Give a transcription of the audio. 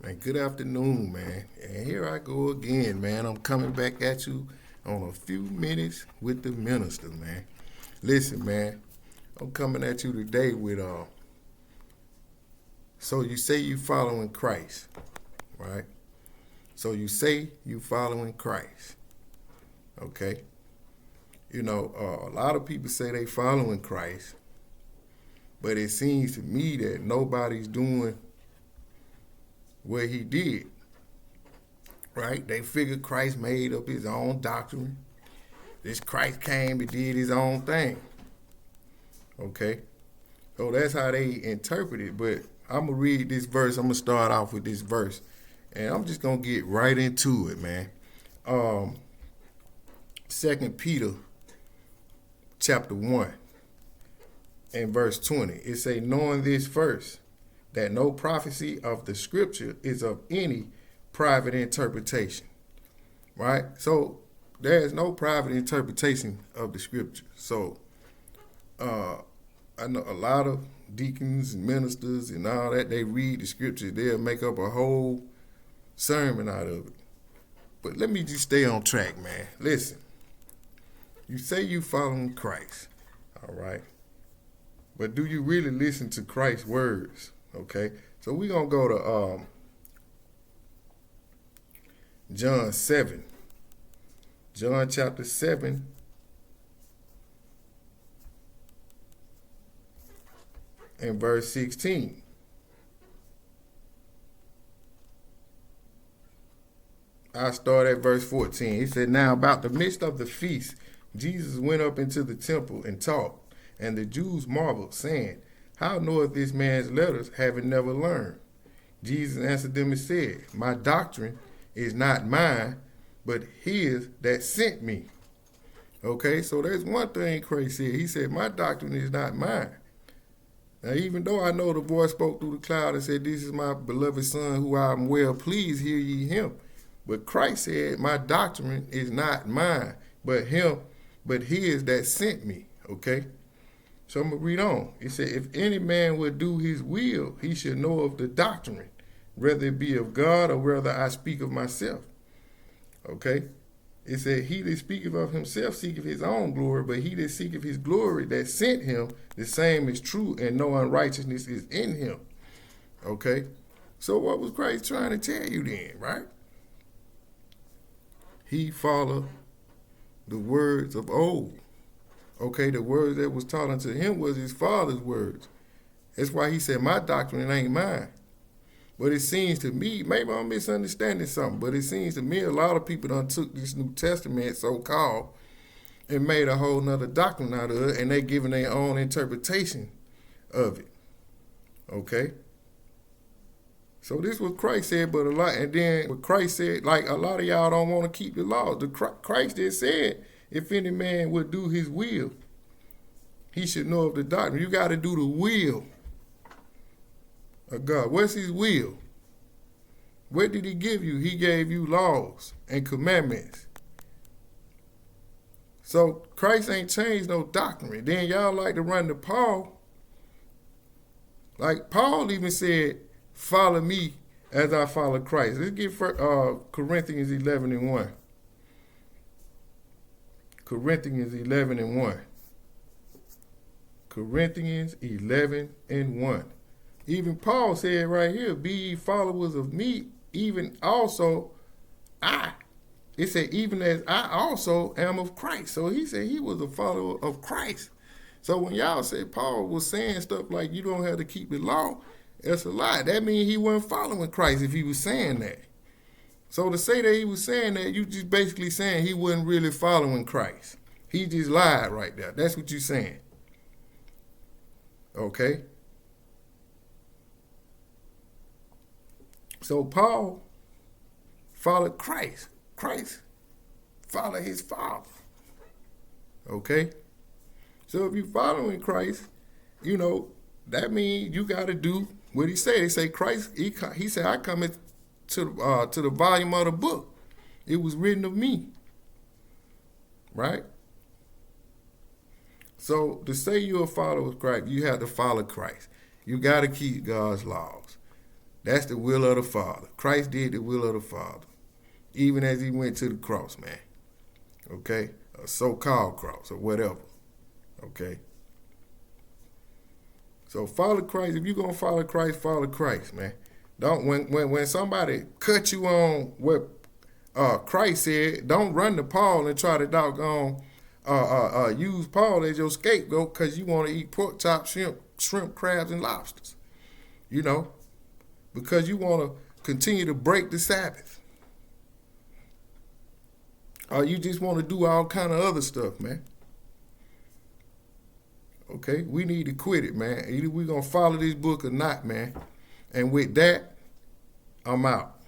Man, good afternoon, man. And here I go again, man. I'm coming back at you on a few minutes with the minister, man. Listen, man, I'm coming at you today with so you say you following Christ, right? So you say you following Christ, okay? A lot of people say they following Christ, but it seems to me that nobody's doing what he did, right? They figured Christ made up his own doctrine. This Christ came and did his own thing. Okay? So that's how they interpret it. But I'm going to read this verse. I'm going to start off with this verse. And I'm just going to get right into it, man. 2 Peter chapter 1 and verse 20. It say, knowing this first, that no prophecy of the scripture is of any private interpretation. Right? So there is no private interpretation of the scripture. So I know a lot of deacons and ministers and all that, they read the scripture, they'll make up a whole sermon out of it. But let me just stay on track, man. Listen, you say you following Christ, all right? But do you really listen to Christ's words? Okay, so we're going to go to John 7. John chapter 7. And verse 16. I start at verse 14. He said, now about the midst of the feast, Jesus went up into the temple and taught. And the Jews marveled, saying, how knoweth this man's letters, having never learned? Jesus answered them and said, my doctrine is not mine, but his that sent me. Okay, so there's one thing Christ said. He said, my doctrine is not mine. Now, even though I know the voice spoke through the cloud and said, this is my beloved son who I am well pleased, hear ye him. But Christ said, my doctrine is not mine, but his that sent me. Okay? So I'm going to read on. It said, if any man would do his will, he should know of the doctrine, whether it be of God or whether I speak of myself. Okay? It said, he that speaketh of himself seeketh his own glory, but he that seeketh his glory that sent him, the same is true, and no unrighteousness is in him. Okay? So what was Christ trying to tell you then, right? He followed the words of old. Okay, the words that was taught unto him was his father's words. That's why he said, my doctrine ain't mine. But it seems to me, maybe I'm misunderstanding something, but it seems to me a lot of people done took this New Testament, so-called, and made a whole nother doctrine out of it, and they giving their own interpretation of it. Okay? So this was Christ said, but a lot, and then what Christ said, like a lot of y'all don't want to keep the laws. Christ just said, if any man would do his will, he should know of the doctrine. You got to do the will of God. What's his will? What did he give you? He gave you laws and commandments. So Christ ain't changed no doctrine. Then y'all like to run to Paul. Like Paul even said, follow me as I follow Christ. Let's get Corinthians 11 and 1. Corinthians 11 and 1. Corinthians 11 and 1. Even Paul said right here, be ye followers of me, even also I. It said, even as I also am of Christ. So he said he was a follower of Christ. So when y'all say Paul was saying stuff like you don't have to keep the law, that's a lie. That means he wasn't following Christ if he was saying that. So to say that he was saying that, you just basically saying he wasn't really following Christ. He just lied right there. That's what you're saying. Okay? So Paul followed Christ. Christ followed his Father. Okay? So if you're following Christ, that means you got to do what he said. He said Christ, he said, I come to the volume of the book. It was written of me. Right? So to say you're a follower of Christ, you have to follow Christ. You got to keep God's laws. That's the will of the Father. Christ did the will of the Father, even as he went to the cross, man. Okay? A so-called cross or whatever. Okay? So follow Christ. If you're going to follow Christ, man. Don't when somebody cut you on what Christ said, don't run to Paul and try to doggone use Paul as your scapegoat because you want to eat pork chops, shrimp, crabs, and lobsters. You know, because you want to continue to break the Sabbath. Or you just want to do all kind of other stuff, man. Okay, we need to quit it, man. Either we're going to follow this book or not, man. And with that, I'm out.